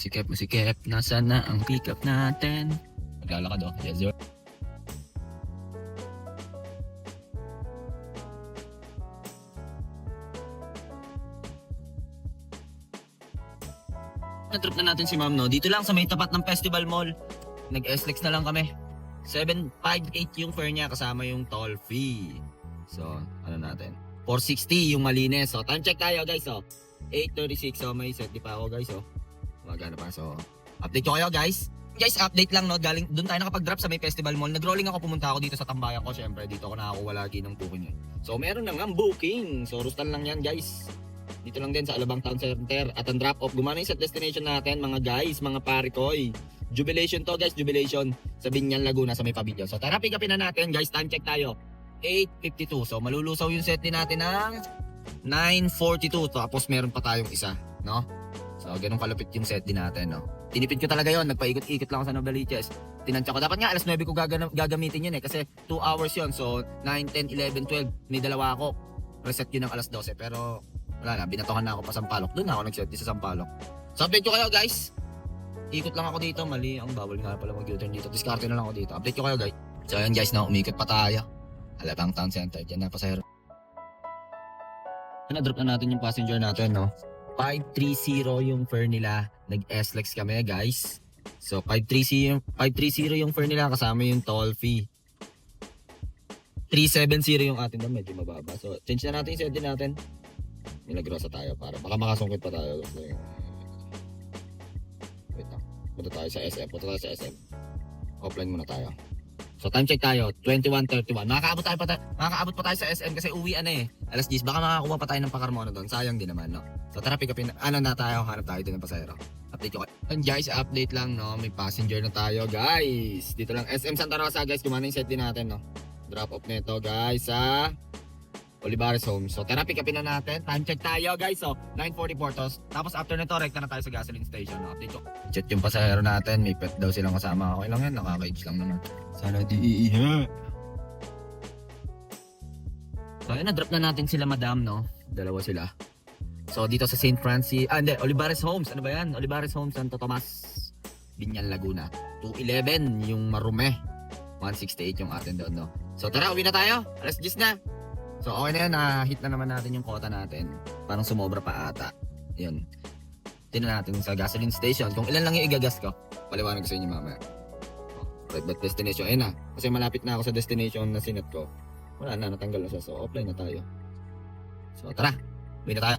Masikip, nasaan na ang pick up natin? Maglalakad oh, yes sir. Na-drop na natin si ma'am no, dito lang sa may tapat ng Festival Mall. Nag-SLEX na lang kami. 758 yung fare niya kasama yung toll fee. So, ano natin? 460 yung malinis. So, time check tayo guys oh. 8:36 so may set di pa ako guys oh. Magana pa so. Update ko kayo guys. Guys, update lang no. Galing doon tayo nakapag-drop sa may Festival Mall. Nag-rolling ako, pumunta ako dito sa tambayan ko. Syempre, dito ako nakakuha lagi ng booking eh. So, meron na nga booking. So, rustan lang yan guys. Dito lang din sa Alabang Town Center. At ang drop-off, gumana yung set destination natin mga guys, mga parikoy. Jubilation to guys, Jubilation. Sa Binyan, Laguna, sa may pavilion. So, tara, pick upin na natin guys. Time check tayo. 8:52. So, malulusaw yung set din natin ng 9:42. Tapos, meron pa tayong isa, no? So, ganun kalupit yung set din natin, no? Tinipid ko talaga yon, nagpaikot-ikot lang ako sa Novaliches. Tinansya ko, dapat nga alas 9 ko gagamitin yun eh, kasi 2 hours yon. So, 9, 10, 11, 12, may dalawa ako. Reset yun ng alas 12, pero wala na, binatohan na ako pa Sampaloc. Doon na ako nag-set sa Sampaloc. So, update ko kayo guys. Ikot lang ako dito, mali ang bawal nga pala mag-U-turn dito. Diskarte na lang ako dito. Update ko kayo guys. So, ayan guys, na umikot pa tayo. Alabang Town Center, dyan na pasahero. Na-drop na natin yung passenger natin, no? 530 yung fare nila. Nag-SLEX kami guys. So 530 yung fare nila kasama yung toll fee. 370 yung atin doon, medyo mababa. So change na natin yung setting natin. Milagrosa tayo para baka makasungkit pa tayo. Wait lang. Punta tayo sa SM. Offline muna tayo. So time check tayo, 21:31. Makakaabot pa tayo sa SM kasi uwi na eh. Alas 10, baka makakuha pa tayo ng Pacarmona doon. Sayang din naman, no? So tara, pick upin. Ano na tayo, hanap tayo din ng pasahero. Update ko kayo. And guys, update lang, no? May passenger na tayo, guys. Dito lang, SM Santa Rosa, guys. Kumana yung set din natin, no? Drop off nito, guys, sa Olivares Home. So tara, pick upin na natin. Time check tayo, guys. So 9:44. Tapos after nito, rekta na tayo sa gasoline station, no? Update ko. Chat yung pasahero natin. May pet daw silang kasama. Okay lang yan, nakaka-age lang naman. Sana di iiha. So ayun, na-drop na natin sila madam, no? Dalawa sila. So dito sa St. Francis, Olivares Homes. Ano ba yan? Olivares Homes, Santo Tomas, Binyan, Laguna. 211 yung Marume. 168 yung atin doon, no? So tara, uwi na tayo. Alas 10 na. So okay na yan, na-hit na naman natin yung quota natin. Parang sumobra pa ata. Yun. Tingnan natin sa gasoline station. Kung ilan lang yung igagas ko. Paliwanag ko sa inyo mamaya. Right, but destination, ayun na. Kasi malapit na ako sa destination na sinet ko. Wala na, natanggal na siya. So offline na tayo. So tara, uwi na tayo.